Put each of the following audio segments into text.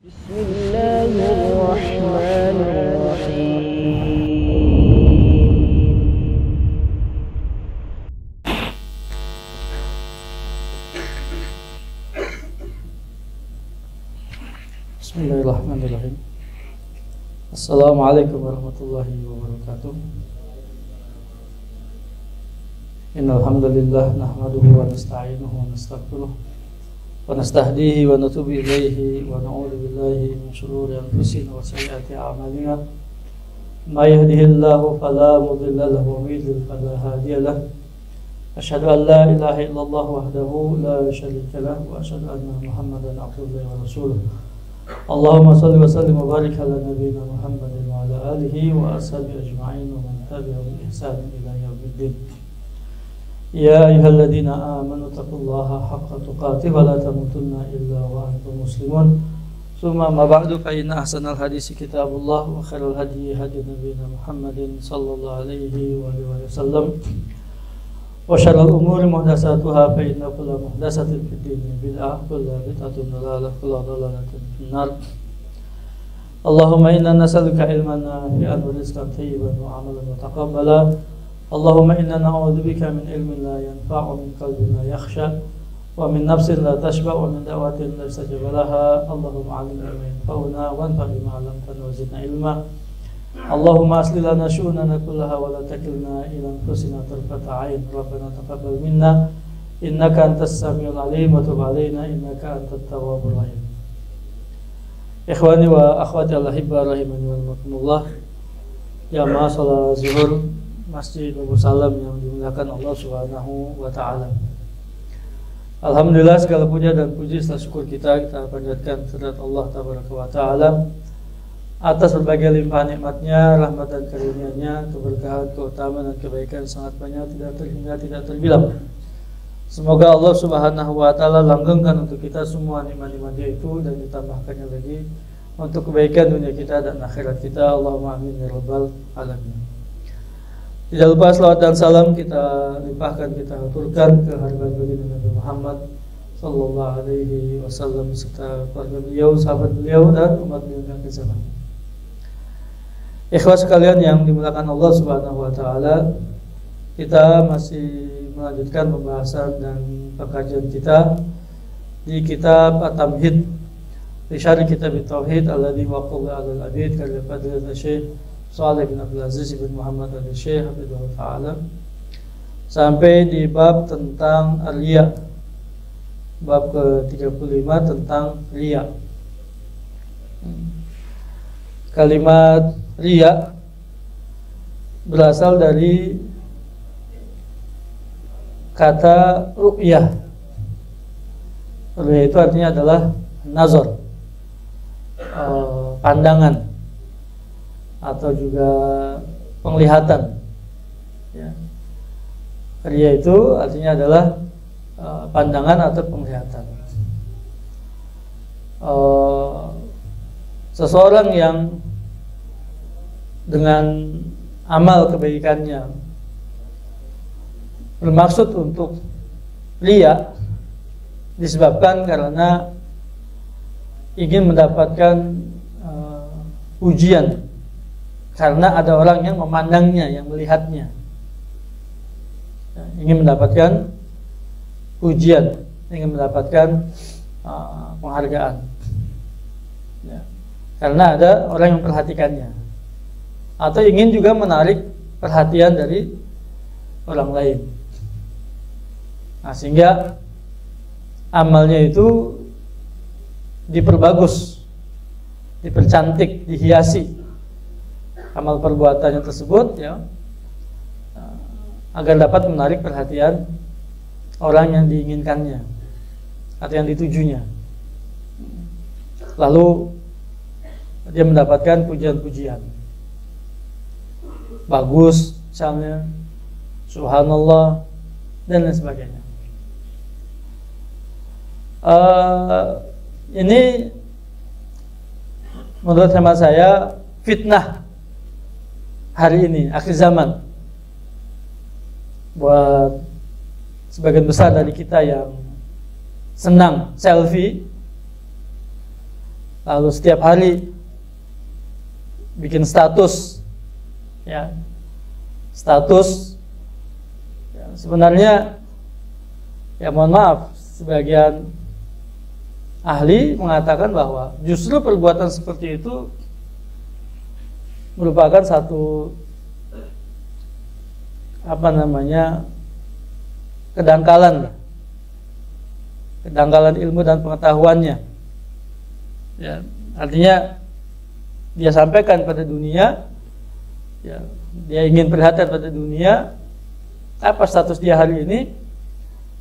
Bismillahirrahmanirrahim. Bismillahirrahmanirrahim. Assalamualaikum warahmatullahi wabarakatuh. Innal hamdalillah nahmaduhu wa nasta'inuhu wa nastaghfiruh wa nastahdihi wa natubu ilaihi wa na'udzu billahi min shururi anfusina wa sayyiati a'malina. May yahdihillahu fala mudilla lahu wa may yudlil fala hadiya lahu. Asyhadu an la ilaha illallah wahdahu la syarika lahu wa asyhadu anna Muhammadan abduhu wa rasuluh. Allahumma salli wa sallim wa barik ala nabiyyina Muhammadin wa ala alihi wa ashabihi ajma'in wa man tabi'ahum bi ihsan ila yaumiddin. Ya ayyuhalladzina amanu taqullaha haqqa tuqatih wa la tamutunna illa wa antum muslimun. Summa ma ba'du fa inna ahsanal hadisi kitabullah wa khairal hadyi hadyu nabiyyina Muhammadin sallallahu alaihi wa alihi wasallam. Wa syarrul umuri muhdatsatuha fa inna kulla muhdatsatin fid dini bid'ah kullu bid'atin dhalalah kullu dhalalatin finnar. Allahumma inna nas'aluka ilman nafi'an wa rizqan thayyiban wa 'amalan mutaqabbala. Allahumma inna na'udzubika min ilmin la yanfa'u min qalbin la yakhsha wa min nafsin la tashba wa min da'watin la yustajaba laha. Allahumma 'allimna ma yanfa'una wanfa'na bima 'allamtana wa zidna ilma. Allahumma aslih lana syu'unana kullaha wa la takilna ila anfusina tarfata 'ain. Rabbana taqabbal minna innaka antas samiul 'alim wa tub 'alaina innaka antat tawwabur rahim. Ikhwani wa akhwati al-ahibba rahimani wa rahimakumullah. Jamaah salat zuhur Masjid Abu Salam yang dimuliakan Allah Subhanahu wa taala. Alhamdulillah, segala puja dan puji serta syukur kita panjatkan kehadirat Allah tabaraka wa taala atas berbagai limpahan nikmatnya, rahmat dan karunia-Nya, keberkahan, keutamaan dan kebaikan sangat banyak tidak terhingga tidak terbilang. Semoga Allah Subhanahu wa taala langgengkan untuk kita semua nikmat-nikmat-Nya itu dan ditambahkannya lagi untuk kebaikan dunia kita dan akhirat kita. Allahumma amin ya rabbal alamin. Tidak lupa salawat dan salam kita limpahkan, kita aturkan ke harga baginda Nabi Muhammad sallallahu alaihi wasallam serta keluarga beliau, sahabat beliau dan umat beliau yang kesamaan. Ikhwas sekalian yang dimuliakan Allah Subhanahu wa taala, kita masih melanjutkan pembahasan dan pengkajian kita di kitab At-Tamhid li syarh kitab Tauhid alladzi waqa'a 'alal 'abid karya Fadilatul Syekh Shalih bin Abdul Aziz bin Muhammad al-Syekh hafizahullah ta'ala, sampai di bab tentang riya, bab ke-35 tentang riya. Kalimat riya berasal dari kata ru'yah. Ru'yah itu artinya adalah nazar, pandangan atau juga penglihatan, ya. Riya itu artinya adalah pandangan atau penglihatan. Seseorang yang dengan amal kebaikannya bermaksud untuk riya disebabkan karena ingin mendapatkan pujian, karena ada orang yang memandangnya, yang melihatnya, ingin mendapatkan pujian, ingin mendapatkan penghargaan, ya. Karena ada orang yang memperhatikannya, atau ingin juga menarik perhatian dari orang lain. Nah, sehingga amalnya itu diperbagus, dipercantik, dihiasi amal perbuatannya tersebut, ya, agar dapat menarik perhatian orang yang diinginkannya atau yang ditujunya. Lalu dia mendapatkan pujian-pujian, bagus misalnya, subhanallah dan lain sebagainya. Ini menurut hemat saya fitnah hari ini, akhir zaman, buat sebagian besar dari kita yang senang selfie, lalu setiap hari bikin status, ya, status. Ya, sebenarnya, ya mohon maaf, sebagian ahli mengatakan bahwa justru perbuatan seperti itu merupakan satu kedangkalan ilmu dan pengetahuannya. Ya, artinya dia sampaikan pada dunia, ya, dia ingin perhatian pada dunia, apa status dia hari ini,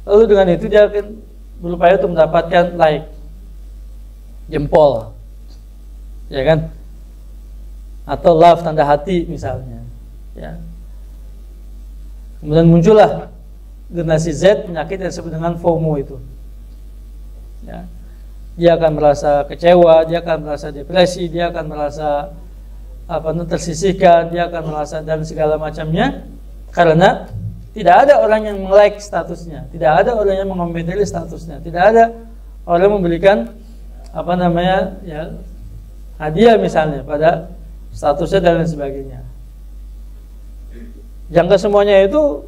lalu dengan itu dia akan berupaya untuk mendapatkan like, jempol, ya kan, atau love, tanda hati misalnya, ya. Kemudian muncullah generasi Z, penyakit yang disebut dengan FOMO itu, ya. Dia akan merasa kecewa, dia akan merasa depresi, dia akan merasa tersisihkan, dia akan merasa dan segala macamnya, karena tidak ada orang yang like statusnya, tidak ada orang yang mengomentari statusnya, tidak ada orang yang memberikan ya, hadiah misalnya pada statusnya dan lain sebagainya. Yang kesemuanya itu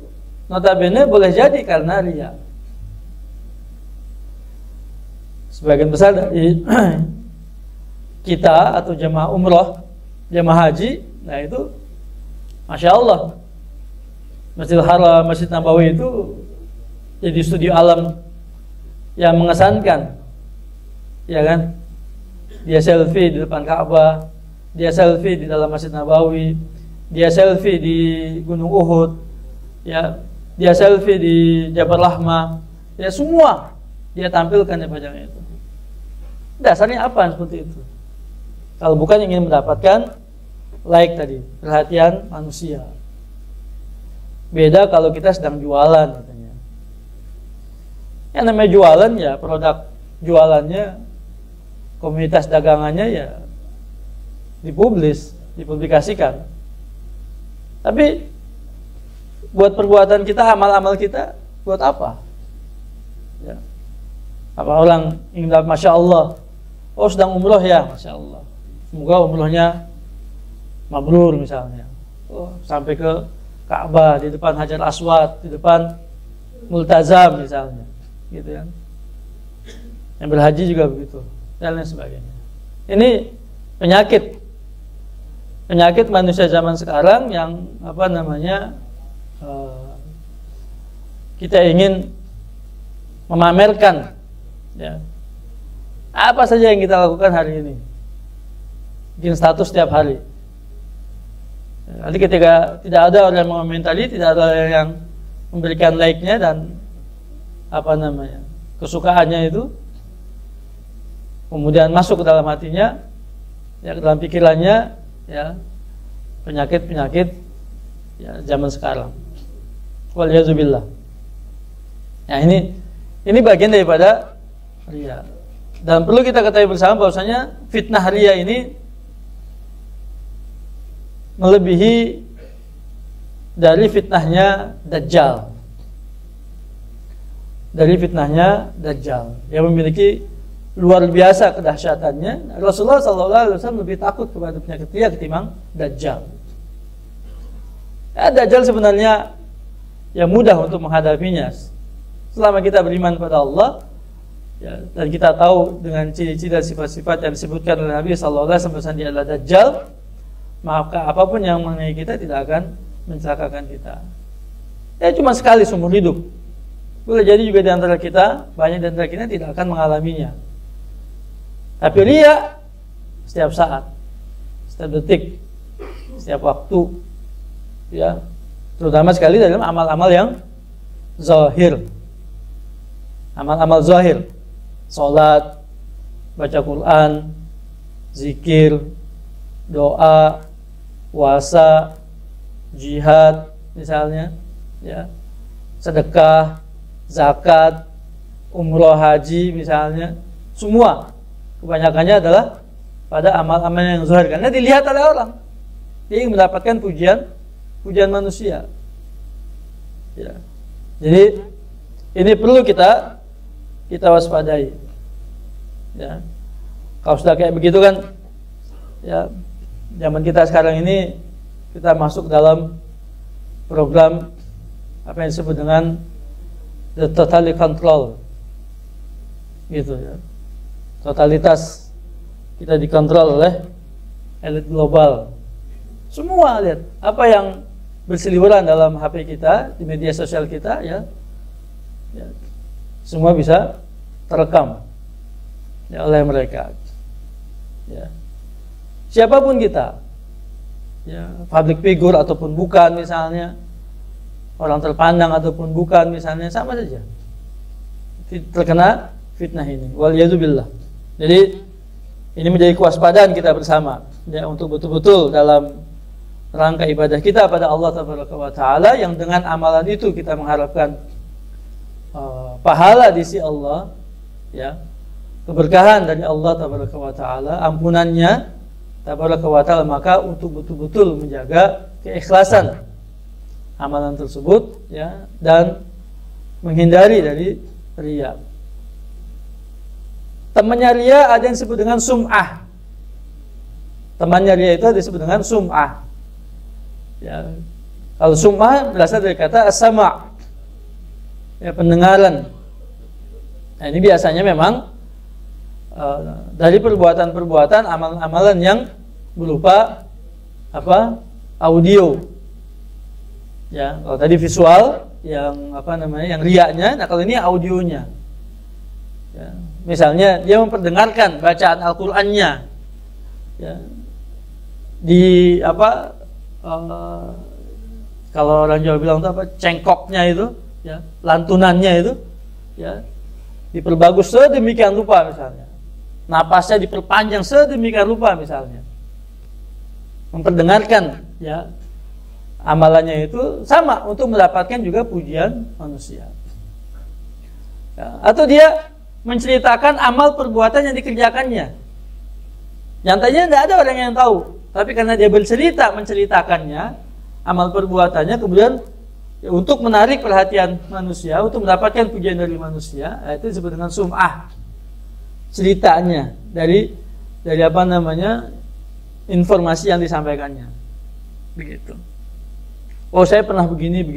notabene boleh jadi karena riya. Sebagian besar dari kita atau jemaah umroh, jemaah haji, nah itu Masya Allah, Masjidil Haram, Masjid Nabawi itu jadi studio alam yang mengesankan, ya kan? Dia selfie di depan Ka'bah, dia selfie di dalam Masjid Nabawi, dia selfie di Gunung Uhud, ya, dia selfie di Jabal Rahmah, ya, semua dia tampilkan di pajang itu. Dasarnya apa seperti itu? Kalau bukan ingin mendapatkan like tadi, perhatian manusia. Beda kalau kita sedang jualan katanya. Yang namanya jualan ya produk jualannya, komunitas dagangannya ya dipublis, dipublikasikan. Tapi buat perbuatan kita, amal-amal kita, buat apa? Ya. Apa orang ingin dapat Masya Allah, oh sedang umroh ya, Masya Allah, semoga umrohnya mabrur misalnya. Oh, sampai ke Ka'bah, di depan Hajar Aswad, di depan Multazam misalnya, gitu kan. Yang berhaji juga begitu, dan lain sebagainya. Ini penyakit manusia zaman sekarang yang kita ingin memamerkan, ya, apa saja yang kita lakukan hari ini, bikin status setiap hari. Nanti ketika tidak ada orang yang mengomentari, tidak ada orang yang memberikan like-nya dan kesukaannya itu, kemudian masuk ke dalam hatinya, ya, ke dalam pikirannya, ya, penyakit ya zaman sekarang. Waliyadzubillah. Ya, ini bagian daripada riya. Dan perlu kita ketahui bersama bahwasanya fitnah riya ini melebihi dari fitnahnya Dajjal. Dari fitnahnya Dajjal yang memiliki luar biasa kedahsyatannya. Rasulullah SAW lebih takut kepada penyakit riya ketimbang Dajjal. Ya, Dajjal sebenarnya ya mudah untuk menghadapinya selama kita beriman pada Allah, ya, dan kita tahu dengan ciri-ciri dan sifat-sifat yang disebutkan oleh Nabi SAW bahwa dia adalah Dajjal, maka apapun yang mengenai kita tidak akan mencelakakan kita. Ya, cuma sekali seumur hidup. Boleh jadi juga di antara kita, banyak di antara kita tidak akan mengalaminya. Tapi riya setiap saat, setiap detik, setiap waktu, ya, terutama sekali dalam amal-amal yang zahir. Amal-amal zahir, salat, baca Quran, zikir, doa, puasa, jihad misalnya, ya, sedekah, zakat, umroh, haji misalnya, semua kebanyakannya adalah pada amal-amal yang zahir, karena dilihat oleh orang. Dia ingin mendapatkan pujian manusia. Ya. Jadi ini perlu kita waspadai. Ya. Kalau sudah kayak begitu kan, ya zaman kita sekarang ini kita masuk dalam program apa yang disebut dengan the totally control, gitu ya. Totalitas kita dikontrol oleh elit global. Semua lihat apa yang berseliweran dalam HP kita, di media sosial kita, ya, semua bisa terekam ya, oleh mereka. Ya. Siapapun kita, ya, public figure ataupun bukan misalnya, orang terpandang ataupun bukan misalnya, sama saja terkena fitnah ini. Waliyadzubillah. Jadi ini menjadi kewaspadaan kita bersama, ya, untuk betul-betul dalam rangka ibadah kita pada Allah Taala, yang dengan amalan itu kita mengharapkan pahala di sisi Allah, ya, keberkahan dari Allah Taala, ampunannya Taala, maka untuk betul-betul menjaga keikhlasan amalan tersebut, ya, dan menghindari dari riya. Temannya riya ada yang disebut dengan sum'ah. Temannya riya itu ada disebut dengan sum'ah. Ya, kalau sum'ah berasal dari kata as-sama', ya, pendengaran. Nah, ini biasanya memang dari perbuatan-perbuatan, amalan-amalan yang berupa apa? Audio. Ya, kalau tadi visual, yang apa namanya, yang riyanya. Nah, kalau ini audionya. Ya, misalnya dia memperdengarkan bacaan Al-Qur'annya. Ya, di apa? Kalau orang Jawa bilang itu apa, cengkoknya itu, ya, lantunannya itu, ya, diperbagus sedemikian rupa misalnya, napasnya diperpanjang sedemikian rupa misalnya, memperdengarkan, ya, amalannya itu sama untuk mendapatkan juga pujian manusia, ya. Atau dia menceritakan amal perbuatan yang dikerjakannya, yang tadinya tidak ada orang yang tahu, tapi karena dia menceritakannya, amal perbuatannya, kemudian ya, untuk menarik perhatian manusia, untuk mendapatkan pujian dari manusia, itu disebut dengan sum'ah. Ceritanya dari apa namanya, informasi yang disampaikannya. Begitu. Oh, saya pernah begini.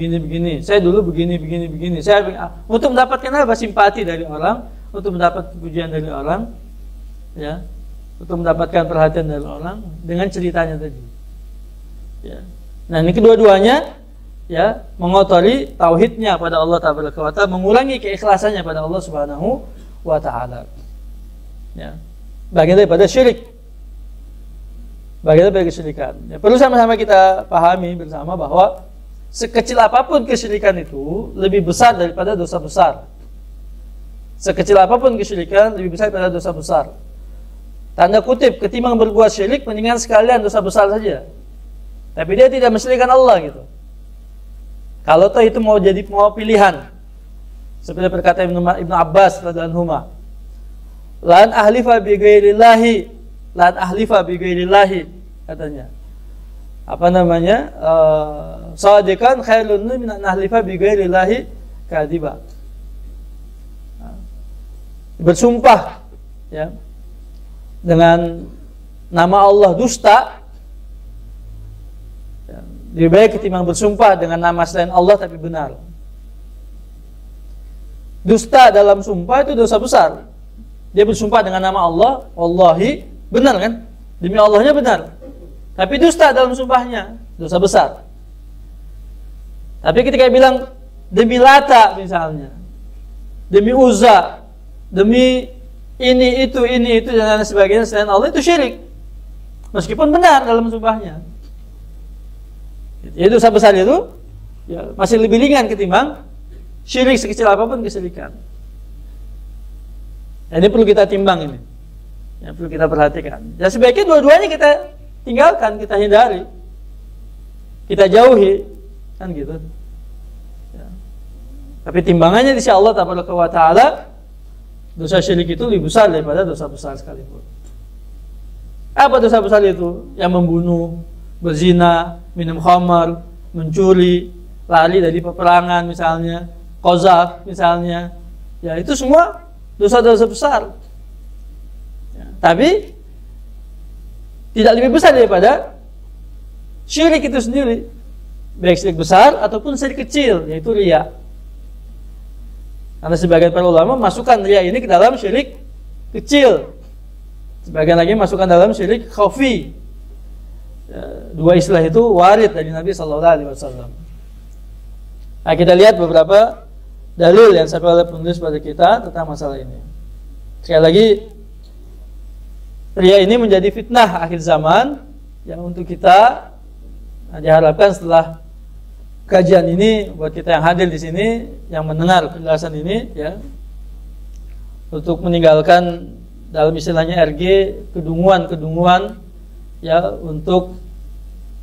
Saya dulu begini. Saya untuk mendapatkan apa? Simpati dari orang, untuk mendapat pujian dari orang, ya. Untuk mendapatkan perhatian dari orang dengan ceritanya tadi, ya. Nah, ini kedua-duanya, ya, mengotori tauhidnya pada Allah Taala, mengurangi keikhlasannya pada Allah Subhanahu wa Ta'ala, ya. Bagian daripada syirik, bagian dari kesyirikan, ya. Perlu sama-sama kita pahami bersama bahwa sekecil apapun kesyirikan itu lebih besar daripada dosa besar. Sekecil apapun kesyirikan lebih besar daripada dosa besar. Tanda kutip, ketimbang berbuat syirik, mendingan sekalian dosa besar saja. Tapi dia tidak mensyirikkan Allah, gitu. Kalau toh itu mau pilihan, seperti berkata Ibnu Abbas radhiyallahu anhu, lan ahlifa bi ghairillahi, katanya. Apa namanya? Shadiqan khairun min an ahlifa bi ghairillahi kadiba. Bersumpah, ya, dengan nama Allah dusta, ya, lebih baik ketimbang bersumpah dengan nama selain Allah tapi benar. Dusta dalam sumpah itu dosa besar. Dia bersumpah dengan nama Allah, wallahi, benar kan? Demi Allahnya benar. Tapi dusta dalam sumpahnya, dosa besar. Tapi ketika bilang demi Lata misalnya, demi Uzza, demi ini itu dan lain sebagainya selain Allah, itu syirik. Meskipun benar dalam sumpahnya. Jadi dosa besar itu, ya, masih lebih ringan ketimbang syirik sekecil apapun kesyirikan. Nah, ini perlu kita timbang ini. Ya, perlu kita perhatikan. Ya, sebaiknya dua-duanya kita tinggalkan, kita hindari, kita jauhi, kan gitu. Ya. Tapi timbangannya di sisi Allah Taala, dosa syirik itu lebih besar daripada dosa besar sekalipun. Apa dosa besar itu? Yang membunuh, berzina, minum khamar, mencuri, lari dari peperangan misalnya, qazaf misalnya. Ya, itu semua dosa-dosa besar. Ya, Tapi tidak lebih besar daripada syirik itu sendiri, baik syirik besar ataupun syirik kecil, yaitu riya. Karena sebagian para ulama masukkan riya ini ke dalam syirik kecil, sebagian lagi masukkan dalam syirik khafi. Dua istilah itu warid dari Nabi SAW. Nah, kita lihat beberapa dalil yang saya oleh penulis pada kita tentang masalah ini. Sekali lagi, riya ini menjadi fitnah akhir zaman yang untuk kita diharapkan setelah kajian ini, buat kita yang hadir di sini, yang mendengar penjelasan ini, ya, untuk meninggalkan dalam istilahnya RG kedunguan, ya, untuk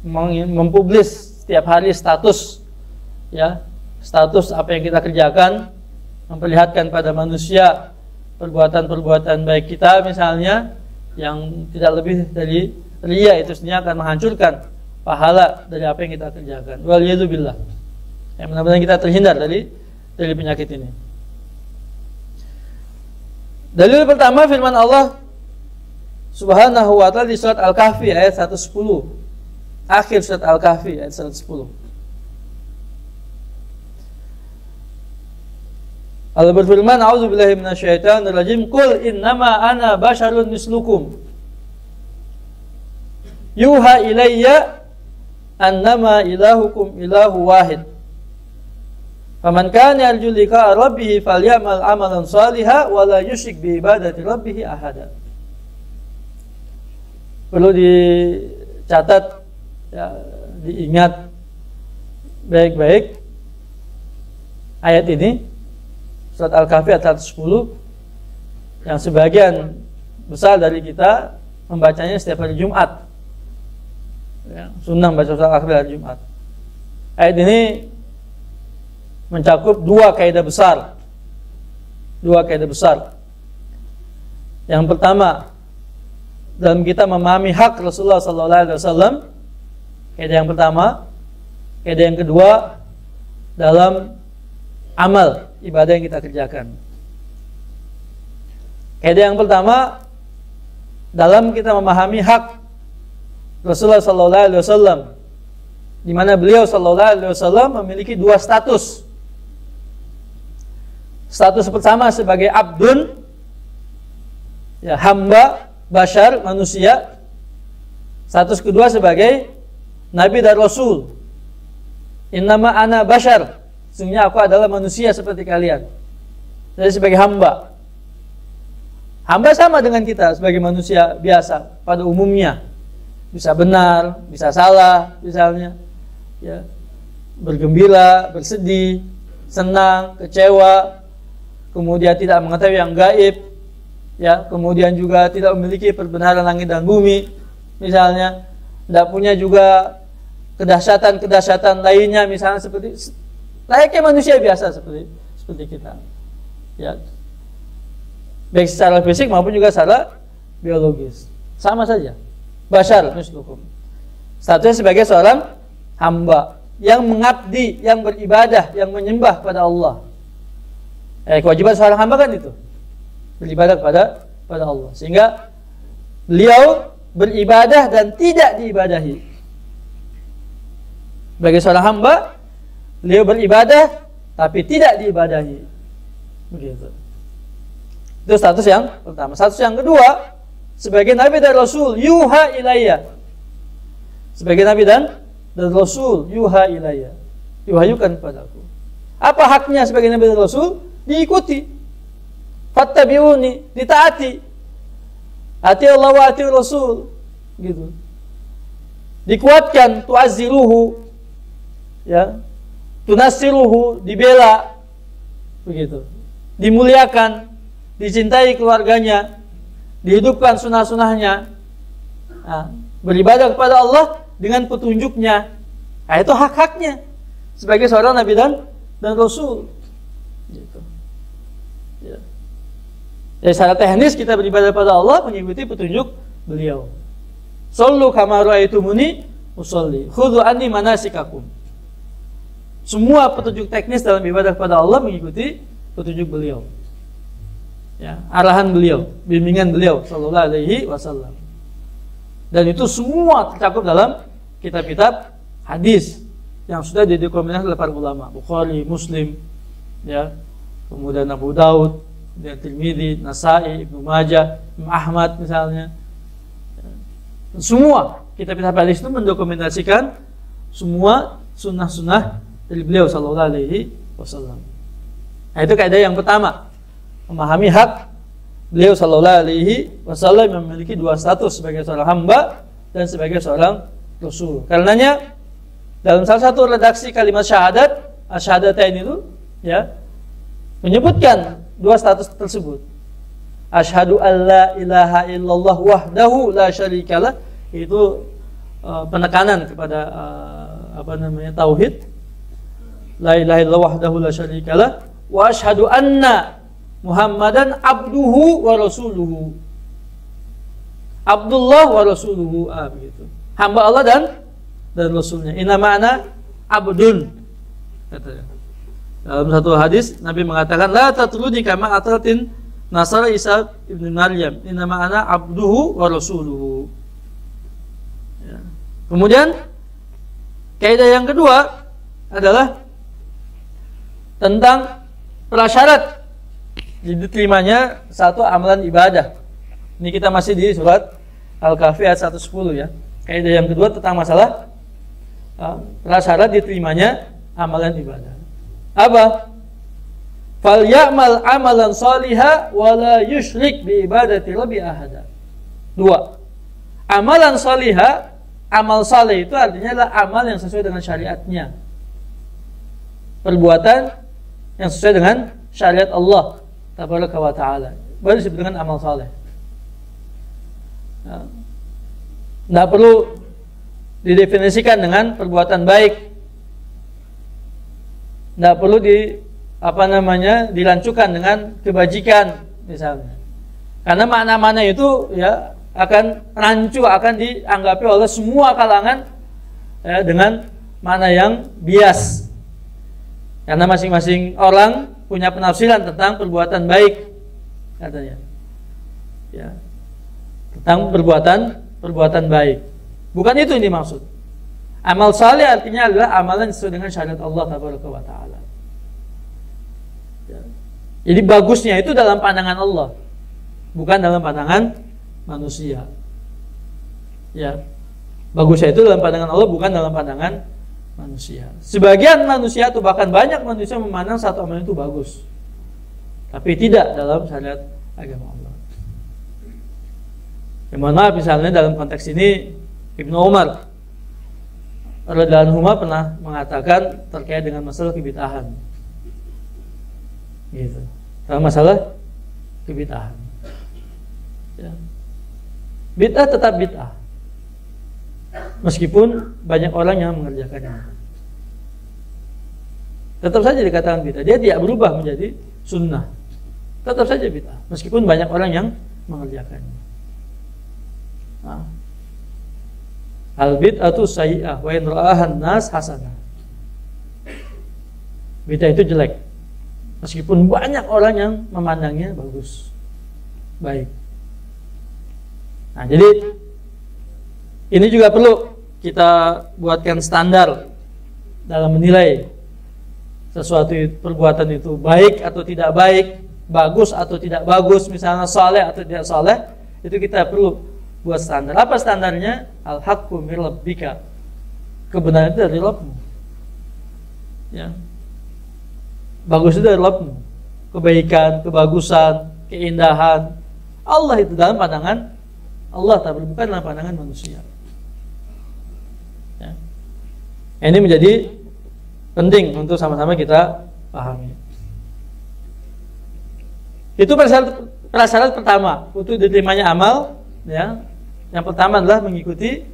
mempublis setiap hari status, ya, status apa yang kita kerjakan, memperlihatkan pada manusia perbuatan-perbuatan baik kita misalnya, yang tidak lebih dari riya itu sendiri akan menghancurkan pahala dari apa yang kita kerjakan. Waliyadzubillah. Yang benar-benar kita terhindar dari penyakit ini. Dalil pertama firman Allah Subhanahu wa ta'ala di surat Al-Kahfi ayat 110. Akhir surat Al-Kahfi ayat 110. Allah berfirman, "A'udzubillahi minasyaitonir rajim. Qul innama ana basyarun mislukum. Yuha ilayya annama ilahukum ilahu wahid. Faman kana yarju liqa'a rabbih falyamal 'amalan shalihan wa la yusyrik bi ibadati rabbih ahada." Perlu dicatat, ya, diingat baik-baik ayat ini, surat Al-Kahfi ayat 110, yang sebagian besar dari kita membacanya setiap hari Jumat, ya, sunnah baca surat Al-Kahfi hari Jumat. Ayat ini mencakup dua kaidah besar. Yang pertama, dalam kita memahami hak Rasulullah SAW, kaidah yang pertama. Kaidah yang kedua, dalam amal ibadah yang kita kerjakan. Kaidah yang pertama, dalam kita memahami hak Rasulullah SAW, di mana beliau SAW memiliki dua status. Status pertama sebagai abdun, ya, hamba, bashar, manusia. Status kedua sebagai nabi dan rasul. Innama ana bashar, sesungguhnya aku adalah manusia seperti kalian. Jadi sebagai hamba. Hamba sama dengan kita sebagai manusia biasa pada umumnya. Bisa benar, bisa salah, misalnya, ya, bergembira, bersedih, senang, kecewa, kemudian tidak mengetahui yang gaib, ya, kemudian juga tidak memiliki perbenaran langit dan bumi, misalnya, tidak punya juga kedahsyatan lainnya, misalnya seperti layaknya manusia biasa seperti kita, ya, baik secara fisik maupun juga secara biologis, sama saja. Bashar mislukum. Statusnya sebagai seorang hamba yang mengabdi, yang beribadah, yang menyembah pada Allah. Kewajiban seorang hamba kan itu, beribadah pada Allah. Sehingga beliau beribadah dan tidak diibadahi. Sebagai seorang hamba, beliau beribadah tapi tidak diibadahi. Begitu. Itu status yang pertama. Status yang kedua, sebagai nabi dan rasul, yuha ilayya. Sebagai nabi dan rasul, yuha ilayya, diwahyukan padaku. Apa haknya sebagai nabi dan rasul? Diikuti. Fattabi'uni, ditaati. Ati Allah wa ati Rasul, gitu. Dikuatkan, tu'azziruhu, ya, tunasiruhu, dibela, begitu. Dimuliakan, dicintai keluarganya, dihidupkan sunnah-sunnahnya, nah, beribadah kepada Allah dengan petunjuknya. Nah, itu hak-haknya sebagai seorang nabi dan rasul, gitu. Ya. Jadi secara teknis kita beribadah pada Allah mengikuti petunjuk beliau. Sallu kama ra'aitumuni usolli, khudhu anni manasikakum. Semua petunjuk teknis dalam ibadah kepada Allah mengikuti petunjuk beliau. Ya, arahan beliau, bimbingan beliau sallallahu alaihi wasallam. Dan itu semua tercakup dalam kitab-kitab hadis yang sudah didokumentasi oleh para ulama, Bukhari, Muslim, ya, kemudian Abu Daud, kemudian Tirmidzi, Nasa'i, Ibnu Majah, Imam Ahmad misalnya. Semua kitab-kitab hadis itu mendokumentasikan semua sunnah-sunnah dari beliau sallallahu alaihi wasallam. Nah, itu kaidah yang pertama, memahami hak beliau sallallahu alaihi wasallam yang memiliki dua status, sebagai seorang hamba dan sebagai seorang rasul. Karenanya dalam salah satu redaksi kalimat syahadat, asyhadatain itu, ya, menyebutkan dua status tersebut. Asyhadu alla ilaha illallah wahdahu la syarikalah, itu penekanan kepada tauhid. La ilaha illallah wahdahu la syarikalah wa asyhadu anna Muhammadan abduhu wa rasuluhu. Abdullah wa rasuluhu, begitu. Hamba Allah dan rasulnya. Inna ma'ana abdun, katanya. Dalam satu hadis Nabi mengatakan, la tatruni kama atratin Nasara Isa ibn Maryam, inna ma'ana abduhu wa rasuluhu. Ya. Kemudian kaidah yang kedua adalah tentang prasyarat diterimanya satu amalan ibadah. Ini kita masih di surat Al-Kahfi ayat 110, ya. Kaidah yang kedua tentang masalah prasyarat diterimanya amalan ibadah. Apa? Fal ya'mal amalan salihah wa la yusyrik bi ibadati rabbi ahada. Dua. Amalan salihah, amal saleh itu artinya adalah amal yang sesuai dengan syariatnya. Perbuatan yang sesuai dengan syariat Allah tabaraka wa ta'ala, baru disebut dengan amal saleh. Tidak perlu didefinisikan dengan perbuatan baik, tidak perlu dilancukan dengan kebajikan misalnya, karena makna-makna itu, ya, akan rancu, akan dianggapi oleh semua kalangan, ya, dengan makna yang bias, karena masing-masing orang punya penafsiran tentang perbuatan baik, katanya, ya, tentang perbuatan baik. Bukan itu yang dimaksud. Amal saleh artinya adalah amalan sesuai dengan syariat Allah tabaraka wa ta'ala. Ya. Jadi bagusnya itu dalam pandangan Allah, bukan dalam pandangan manusia. Ya. Bagusnya itu dalam pandangan Allah, bukan dalam pandangan manusia. Sebagian manusia atau bahkan banyak manusia memandang satu amalan itu bagus, tapi tidak dalam syariat agama Allah. Yang mana misalnya dalam konteks ini Ibnu Umar radhiyallahu anhu pernah mengatakan terkait dengan masalah kebid'ahan, gitu. Dalam masalah kebid'ahan, ya. Bid'ah tetap bid'ah, meskipun banyak orang yang mengerjakannya. Tetap saja dikatakan bid'ah. Dia tidak berubah menjadi sunnah. Tetap saja bid'ah, meskipun banyak orang yang mengerjakannya. Al-bid'atu sayyi'ah wa in ra'ahan nas hasanah. Bid'ah itu jelek, meskipun banyak orang yang memandangnya bagus, baik. Nah, jadi ini juga perlu kita buatkan standar dalam menilai sesuatu perbuatan itu baik atau tidak baik, bagus atau tidak bagus, misalnya saleh atau tidak saleh. Itu kita perlu buat standar. Apa standarnya? Al-haqqu min rabbika. Kebenaran itu dari Rabbmu. Ya. Bagus itu dari Rabbmu. Kebaikan, kebagusan, keindahan Allah itu dalam pandangan Allah, tapi bukan dalam pandangan manusia. Ya. Ini menjadi penting untuk sama-sama kita pahami. Itu prasyarat pertama untuk diterimanya amal, ya. Yang pertama adalah mengikuti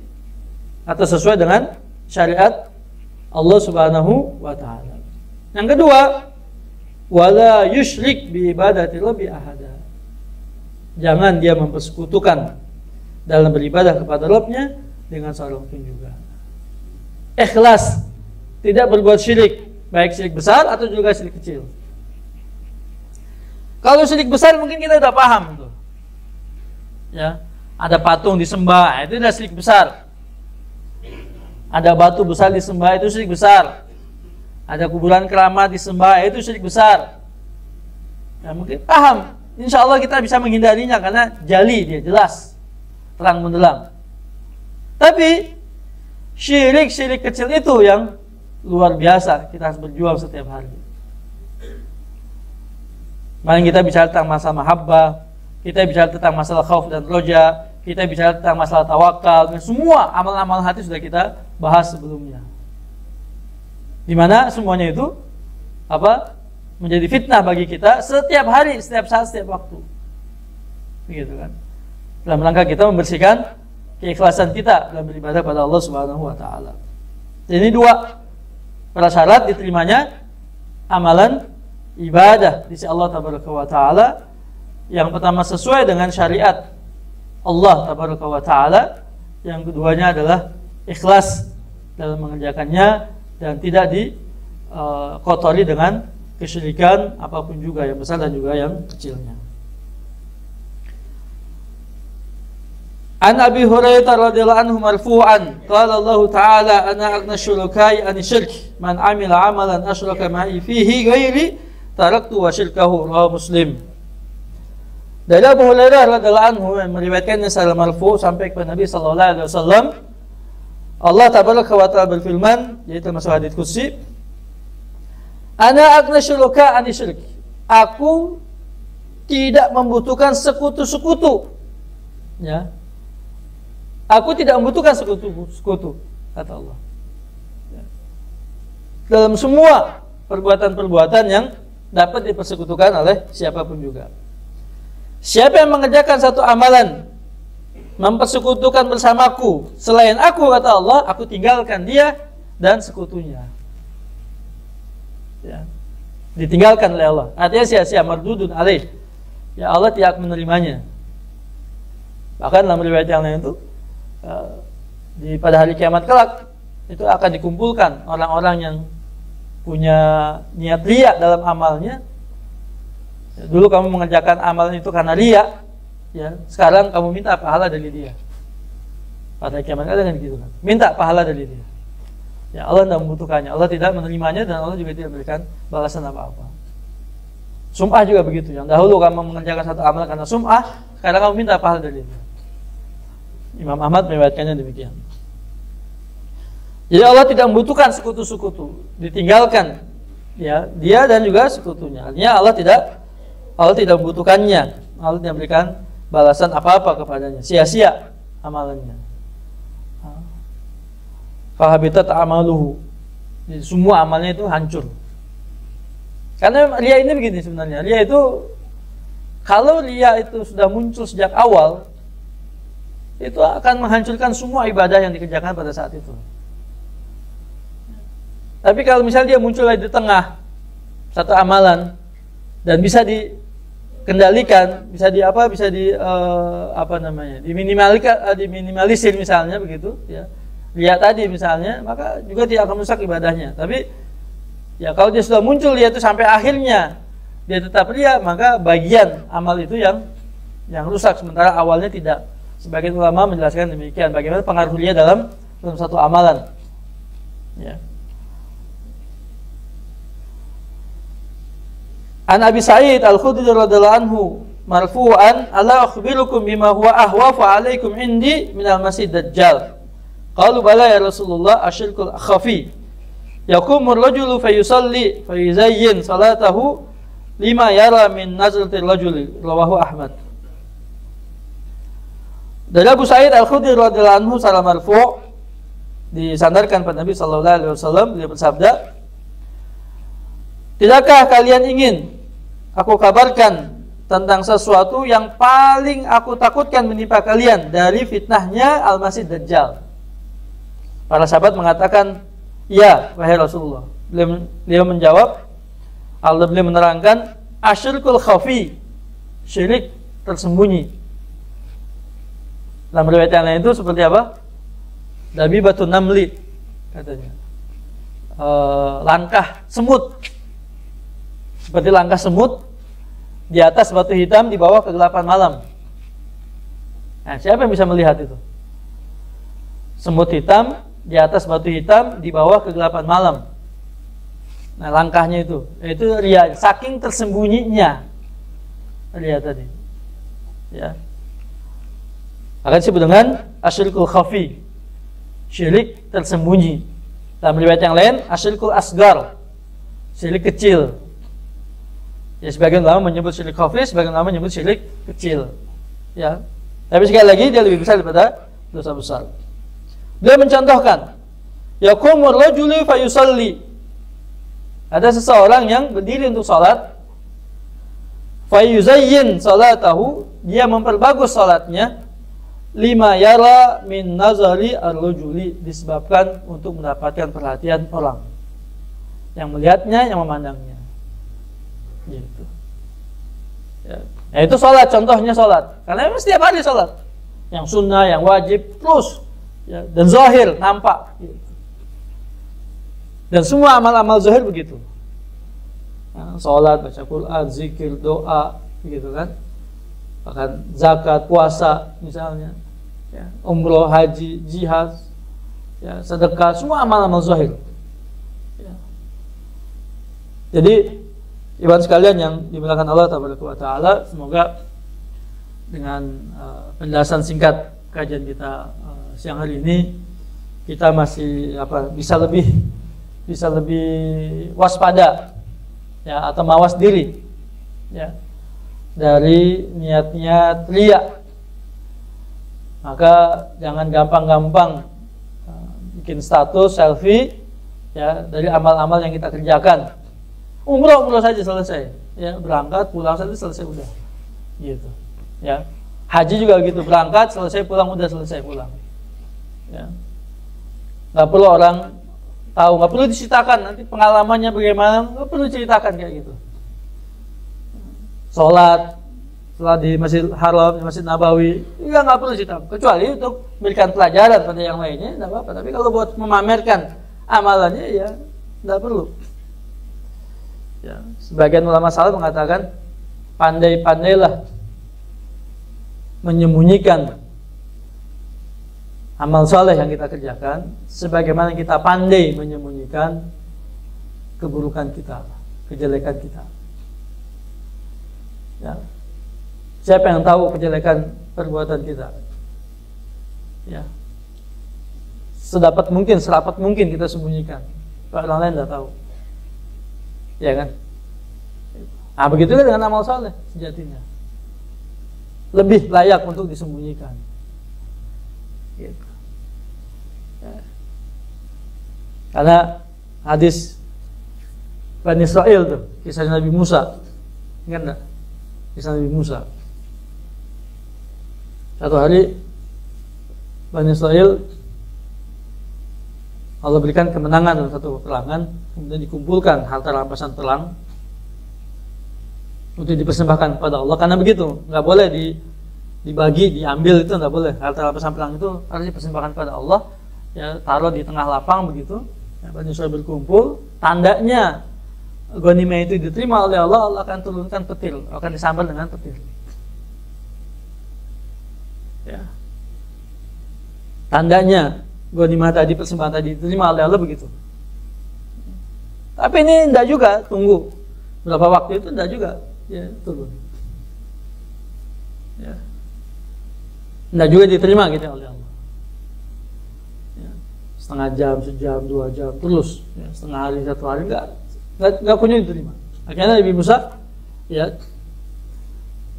atau sesuai dengan syariat Allah Subhanahu wa taala. Yang kedua, wala yusyrik bi ibadati rabbi ahada. Jangan dia mempersekutukan dalam beribadah kepada Rabbnya dengan seorang pun juga. Ikhlas, tidak berbuat syirik, baik syirik besar atau juga syirik kecil. Kalau syirik besar mungkin kita udah paham tuh. Ya, ada patung disembah, itu udah syirik besar. Ada batu besar disembah, itu syirik besar. Ada kuburan keramat disembah, itu syirik besar. Ya, mungkin paham. Insya Allah kita bisa menghindarinya karena jali dia, jelas, terang benderang. Tapi syirik kecil itu yang luar biasa, kita harus berjuang setiap hari. Mari kita bicara tentang masalah mahabbah, kita bicara tentang masalah khauf dan roja, kita bicara tentang masalah tawakal, dan semua amal-amal hati sudah kita bahas sebelumnya. Di mana semuanya itu menjadi fitnah bagi kita setiap hari, setiap saat, setiap waktu. Begitu kan? Dalam rangka kita membersihkan keikhlasan kita dalam beribadah pada Allah Subhanahu wa taala. Jadi 2 prasyarat diterimanya amalan ibadah di sisi Allah Tabaraka wa taala. Yang pertama sesuai dengan syariat Allah Tabaraka wa taala, yang keduanya adalah ikhlas dalam mengerjakannya dan tidak dikotori dengan kesyirikan apapun juga, yang besar dan juga yang kecilnya. An Abi Hurairah radhiyallahu anhu marfu'an qala Allah ta'ala ana aghna syuraka'i an syirk man 'amila 'amalan asyraka ma'i fihi ghairi taraktu wa syirkahu, rawahu Muslim. Dari Abu Hurairah radhiyallahu anhu yang meriwayatkannya secara marfu' sampai kepada Nabi sallallahu alaihi wasallam, Allah tabaraka wa ta'ala berfirman, yaitu termasuk hadits qudsi, ana aghna syuraka'i an syirk, aku tidak membutuhkan sekutu-sekutu. Ya. Aku tidak membutuhkan sekutu, kata Allah. Ya. Dalam semua perbuatan-perbuatan yang dapat dipersekutukan oleh siapapun juga. Siapa yang mengerjakan satu amalan mempersekutukan bersamaku selain aku, kata Allah, aku tinggalkan dia dan sekutunya. Ya. Ditinggalkan oleh Allah. Artinya sia-sia, mardudun alaih. Ya, Allah tidak menerimanya. Bahkan dalam riwayat yang lain itu pada hari kiamat kelak itu akan dikumpulkan orang-orang yang punya niat riya dalam amalnya. Dulu kamu mengerjakan amalan itu karena riya, ya, sekarang kamu minta pahala dari dia. Pada kiamat kelak kan gitu kan, minta pahala dari dia. Ya, Allah tidak membutuhkannya, Allah tidak menerimanya, dan Allah juga tidak memberikan balasan apa-apa. Sum'ah juga begitu. Yang dahulu kamu mengerjakan satu amalan karena sum'ah, sekarang kamu minta pahala dari dia. Imam Ahmad meriwayatkannya demikian. Jadi Allah tidak membutuhkan sekutu-sekutu, ditinggalkan ya dia dan juga sekutunya. Artinya Allah tidak membutuhkannya, Allah tidak memberikan balasan apa-apa kepadanya, sia-sia amalannya. Fahabitat amaluhu, jadi semua amalnya itu hancur. Karena riya ini begini sebenarnya, riya itu kalau riya itu sudah muncul sejak awal, itu akan menghancurkan semua ibadah yang dikerjakan pada saat itu. Tapi kalau misalnya dia muncul di tengah satu amalan dan bisa dikendalikan, bisa diminimalisir misalnya begitu, ya. Riya tadi misalnya, maka juga tidak akan merusak ibadahnya. Tapi ya kalau dia sudah muncul dia itu sampai akhirnya dia tetap riya, maka bagian amal itu yang rusak, sementara awalnya tidak. Sebagian ulama menjelaskan demikian, bagaimana pengaruh riya dalam satu amalan. Ya. An Abi Sa'id Al-Khudri radhiyallahu anhu marfu'an, ala akhbirukum bima huwa ahwafu alaikum indi minal masih dajjal. Qalu bala ya Rasulullah, asyirkul khafi. Yakumur rajulu fayusalli fayuzayyin salatahu lima yara min nazratil rajuli, rawahu Ahmad. Dari Abu Sa'id Al-Khudri radhiyallahu anhu secara marfu' disandarkan pada Nabi sallallahu alaihi wasallam, beliau bersabda, tidakkah kalian ingin aku kabarkan tentang sesuatu yang paling aku takutkan menimpa kalian dari fitnahnya Al-Masih Dajjal? Para sahabat mengatakan, ya wahai Rasulullah. Beliau menjawab, beliau menerangkan, asyirkul khafi, syirik tersembunyi. Dalam riwayat yang lain itu seperti apa? Dabibatun namli, katanya, langkah semut, seperti langkah semut di atas batu hitam di bawah kegelapan malam. Nah, siapa yang bisa melihat itu? Semut hitam di atas batu hitam di bawah kegelapan malam. Nah, langkahnya itu ria, saking tersembunyinya ria tadi. Ya. Akan disebut dengan asyirkul khafi, syirik tersembunyi. Dalam riwayat yang lain, asyirkul asgar, syirik kecil. Ya, sebagian ulama menyebut syirik khafi, sebagian ulama menyebut syirik kecil. Ya. Tapi sekali lagi dia lebih besar daripada dosa besar. Dia mencontohkan, yaqumur rajulu fayusalli. Ada seseorang yang berdiri untuk salat, fayuzayyin salatahu, dia memperbagus salatnya, lima yara min nazari ar-rajuli, disebabkan untuk mendapatkan perhatian orang yang melihatnya, yang memandangnya. Gitu. Ya. Nah, itu sholat, contohnya sholat. Karena memang setiap hari sholat, yang sunnah, yang wajib, terus ya, dan zahir, nampak gitu. Dan semua amal-amal zahir begitu. Nah, sholat, baca Quran, zikir, doa, gitu kan. Bahkan zakat, puasa misalnya, ya, umroh, haji, jihad, ya, sedekah, semua amal-amal zahir. Ya. Jadi ibarat sekalian yang dimuliakan Allah Taala, semoga dengan penjelasan singkat kajian kita siang hari ini, kita masih bisa lebih waspada, ya, atau mawas diri, ya, dari niat-niat riya. Maka jangan gampang-gampang bikin status selfie, ya, dari amal-amal yang kita kerjakan. Umroh saja selesai, ya, berangkat pulang saja selesai, udah gitu, ya. Haji juga gitu, berangkat selesai, pulang udah selesai, pulang, ya. Nggak perlu orang tahu, nggak perlu diceritakan nanti pengalamannya bagaimana, nggak perlu ceritakan kayak gitu. Sholat setelah di Masjid Haram, di Masjid Nabawi, nggak perlu cerita, kecuali untuk memberikan pelajaran pada yang lainnya, nggak apa-apa. Tapi kalau buat memamerkan amalannya, ya nggak perlu. Ya, sebagian ulama salaf mengatakan, pandai-pandailah menyembunyikan amal saleh yang kita kerjakan, sebagaimana kita pandai menyembunyikan keburukan kita, kejelekan kita. Ya. Siapa yang tahu kejelekan perbuatan kita? Ya. Sedapat mungkin, serapat mungkin kita sembunyikan. Orang lain tidak tahu. Ya kan? Nah, begitu dengan amal saleh sejatinya. Lebih layak untuk disembunyikan. Gitu. Ya. Karena hadis Bani Israel tuh, kisah Nabi Musa, ingat enggak? Kisah Nabi Musa. Satu hari Bani Israel, Allah berikan kemenangan dalam satu peperangan, kemudian dikumpulkan harta rampasan perang untuk dipersembahkan kepada Allah. Karena begitu, nggak boleh dibagi, diambil, itu nggak boleh. Harta rampasan perang itu harus dipersembahkan kepada Allah, ya, taruh di tengah lapang begitu. Ya, Bani Israil berkumpul, tandanya ghanimah itu diterima oleh Allah, Allah akan turunkan petir, akan disambar dengan petir. Ya. Tandanya ghanimah tadi, persembahan tadi diterima oleh Allah begitu. Tapi ini tidak juga, tunggu berapa waktu itu, tidak juga, ya, turun. Ya. Tidak juga diterima gitu oleh Allah. Ya. Setengah jam, sejam, 2 jam, terus, ya, setengah hari, 1 hari, nggak punya diterima. Akhirnya Nabi Musa, ya,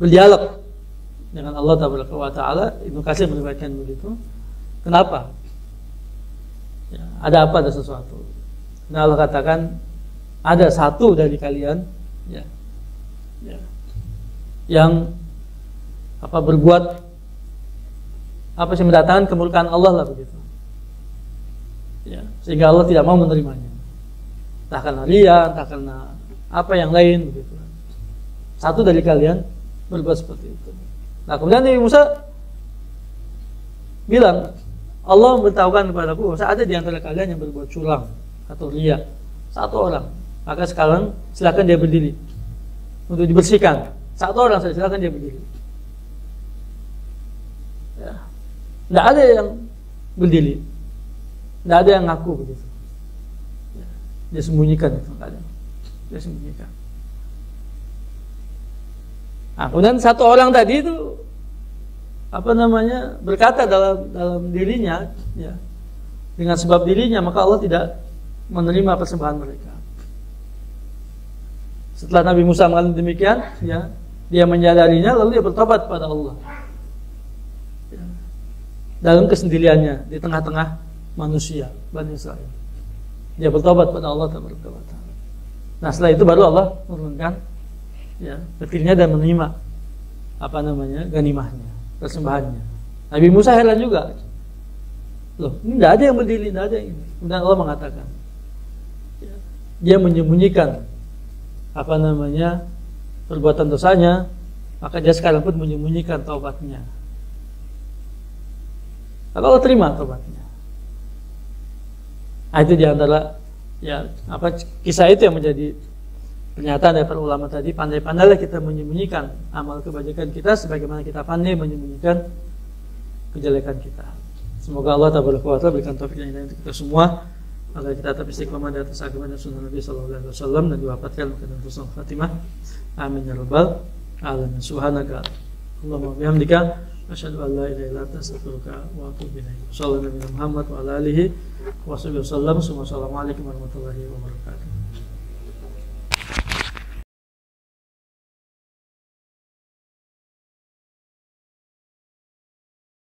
berdialog dengan Allah Taala. Ibnu Katsir meriwayatkan begitu. Kenapa? Ya, ada apa, ada sesuatu. Nah, Allah katakan, ada satu dari kalian, ya, yang berbuat apa sih, mendatangkan kemurkaan Allah lah begitu. Ya, sehingga Allah tidak mau menerimanya. Entah karena riya, entah karena apa yang lain begitu. Satu dari kalian berbuat seperti itu. Nah, kemudian Nabi Musa bilang, Allah memberitahukan kepadaku bahwa ada di antara kalian yang berbuat curang atau riya, satu orang. Maka sekarang silakan dia berdiri untuk dibersihkan Satu orang saja, silakan dia berdiri. Ya. Tidak ada yang berdiri, tidak ada yang ngaku begitu. Ya. Dia sembunyikan itu, tidak ada. Dia sembunyikan. Nah, kemudian satu orang tadi itu berkata dalam dirinya, ya, dengan sebab dirinya maka Allah tidak menerima persembahan mereka. Setelah Nabi Musa mengatakan demikian, ya, dia menyadarinya lalu dia bertobat kepada Allah, ya, dalam kesendiriannya di tengah-tengah manusia Bani Israel. Dia bertobat kepada Allah Taala. Nah, setelah itu baru Allah menurunkan, ya, petirnya dan menerima ganimahnya, persembahannya. Nabi Musa heran juga. Loh, ini tidak ada yang berdiri, tidak ada yang ini. Kemudian Allah mengatakan, ya, dia menyembunyikan perbuatan dosanya, maka dia sekarang pun menyembunyikan taubatnya. Maka Allah terima taubatnya. Nah, itu diantara, ya, kisah itu yang menjadi pernyataan dari para ulama tadi. Pandai-pandailah kita menyembunyikan amal kebajikan kita sebagaimana kita pandai menyembunyikan kejelekan kita. Semoga Allah Ta'ala berikan taufik dan hidayah untuk kita semua agar kita tetap istiqomah di atas agama dan sunnah Nabi Sallallahu Alaihi Wasallam dan diwafatkan dengan husnul khatimah. Amin ya rabbal alamin. Subhanaka Allahumma bihamdika asyhadu an la ilaha illa anta astaghfiruka wa atubu ilaik. Sallallahu alaihi Muhammad wa ala alihi wa sahbihi wasallam. Wassalamualaikum warahmatullahi wabarakatuh.